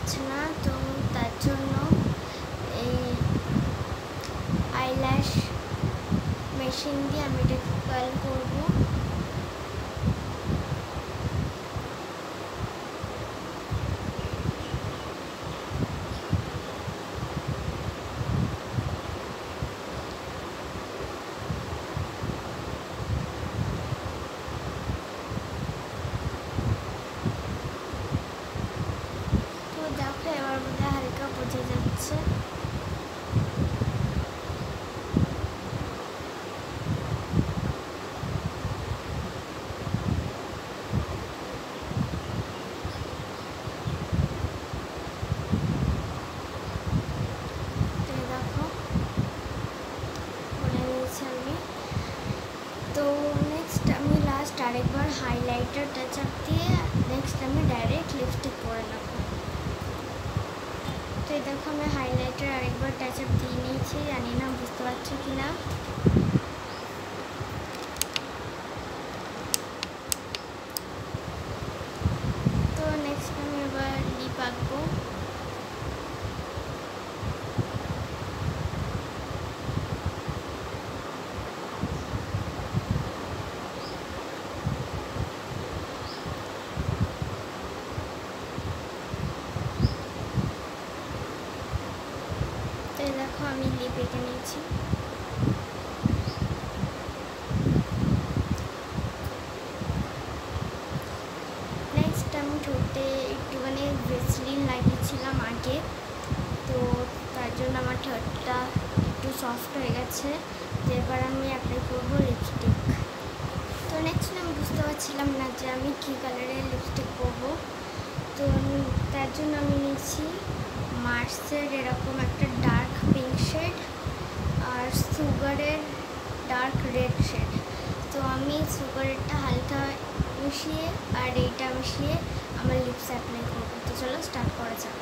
যাচ্ছে না, তো তার জন্য এই আইল্যাশ মেশিন দিয়ে আমি এটাকে কার্ল করবো। বোঝা যাচ্ছে। দেখো করে নিয়েছি আমি। তো নেক্সট আমি লাস্ট আরেকবার হাইলাইটার টাচ আপ দিয়ে নেক্সট আমি ডাইরেক্ট লিপস্টিক পরে নেব। তো এই দেখো আমি হাইলাইটার আরেকবার টাচ আপ দিয়ে নিয়েছি, জানি না বুঝতে পারছো কি না। তো নেক্সট আমি এবার লিপ আঁকবো। দেখো আমি লিপ এঁকে নিয়েছি। নেক্সট আমি ঠোঁটে একটুখানি ভেসলিন লাগিয়েছিলাম আগে, তো তার জন্য আমার ঠোঁটটা একটু সফট হয়ে গেছে। তো এবার আমি অ্যাপ্লাই করবো লিপস্টিক। তো নেক্সট আমি বুঝতে পারছিলাম না যে আমি কী কালারের লিপস্টিক করবো, তো তার জন্য আমি নিয়েছি মার্সের এরকম একটা ডার্ক পিঙ্ক শেড আর সুগারের ডার্ক রেড শেড। তো আমি সুগারেরটা হালকা মিশিয়ে আর এইটা মিশিয়ে আমার লিপস অ্যাপ্লাই করবো। তো চলো স্টার্ট করা যাক।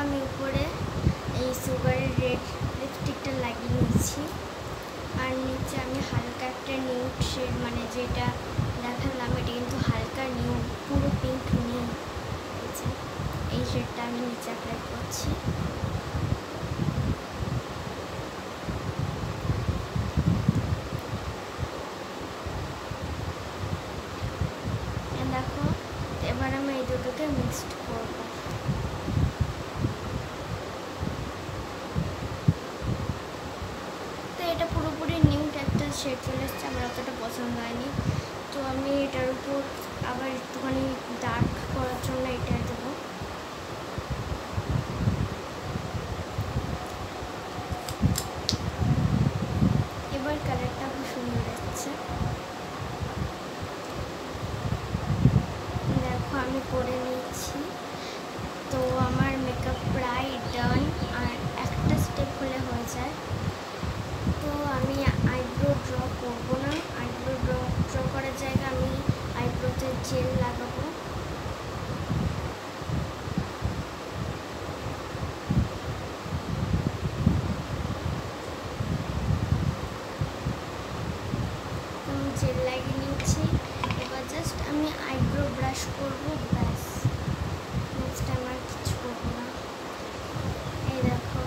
আমি উপরে এই সুগারের রেড লিপস্টিকটা লাগিয়ে নিচ্ছি, আর নিচে আমি হালকা একটা নিউড শেড, মানে যেটা দেখালাম এটা কিন্তু হালকা নিউড, পুরো পিঙ্ক নিউড, এই শেডটা আমি নিচে অ্যাপ্লাই করছি। দেখো এবার আমি এই দুটোকে মিক্সড করবো। এটা পুরোপুরি নিউড একটা শেড চলে এসছে, আমার অতটা পছন্দ হয়নি। তো আমি এটার উপর আবার একটুখানি ডার্ক করার জন্য এটা দেবো। এবার কালারটা খুব সুন্দর এসছে। দেখো আমি করে নিচ্ছি। তো আমার মেকআপ প্রায় ডান, আর একটা স্টেপ হলে হয়ে যায়। তো আমি আইব্রো ড্র করবো না, আইব্রো ড্র করার জায়গায় আমি আইব্রোতে জেল লাগাবো। আমি জেল লাগিয়ে নিচ্ছি। এবার জাস্ট আমি আইব্রো ব্রাশ করবো, ব্যাস। নেক্সট আমার কিছু করবো না। এই দেখো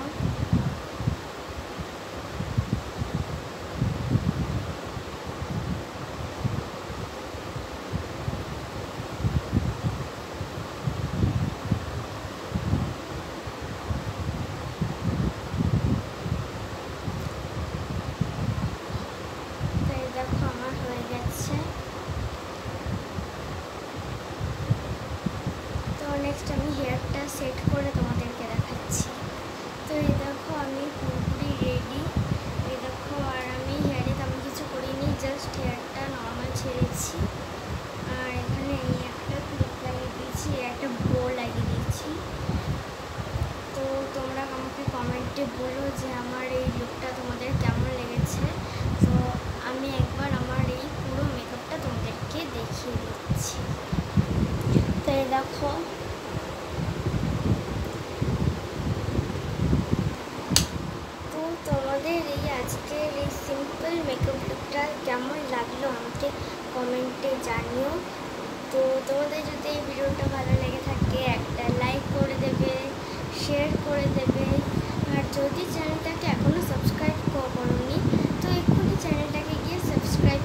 আমার হয়ে গেছে। তো নেক্সট আমি হেয়ারটা সেট করে তোমাদেরকে দেখাচ্ছি। তো এই দেখো আমি পুরোপুরি রেডি। এই দেখো, আর আমি হেয়ারে তেমন কিছু করিনি, জাস্ট হেয়ারটা নর্মাল ছেড়েছি, আর এখানে এই একটা ক্লিপ লাগিয়ে দিয়েছি, একটা বো লাগিয়ে দিয়েছি। তো তোমরা আমাকে কমেন্টে বলো যে আমার এই লুকটা তোমাদের কেমন লেগেছে। তো আমি একবার আমার এই পুরো মেকআপটা তোমাদেরকে দেখিয়ে দিচ্ছি। তাই দেখো, তো তোমাদের এই আজকের এই সিম্পল মেকআপ লুকটা কেমন লাগলো আমাকে কমেন্টে জানিও। তো তোমাদের যদি এই ভিডিওটা ভালো লেগে থাকে একটা লাইক করে দেবে, শেয়ার করে দেবে, আর যদি চ্যানেলটাকে এখনও সাবস্ক্রাইব করোনি তো এক্ষুনি চ্যানেলটাকে গিয়ে সাবস্ক্রাইব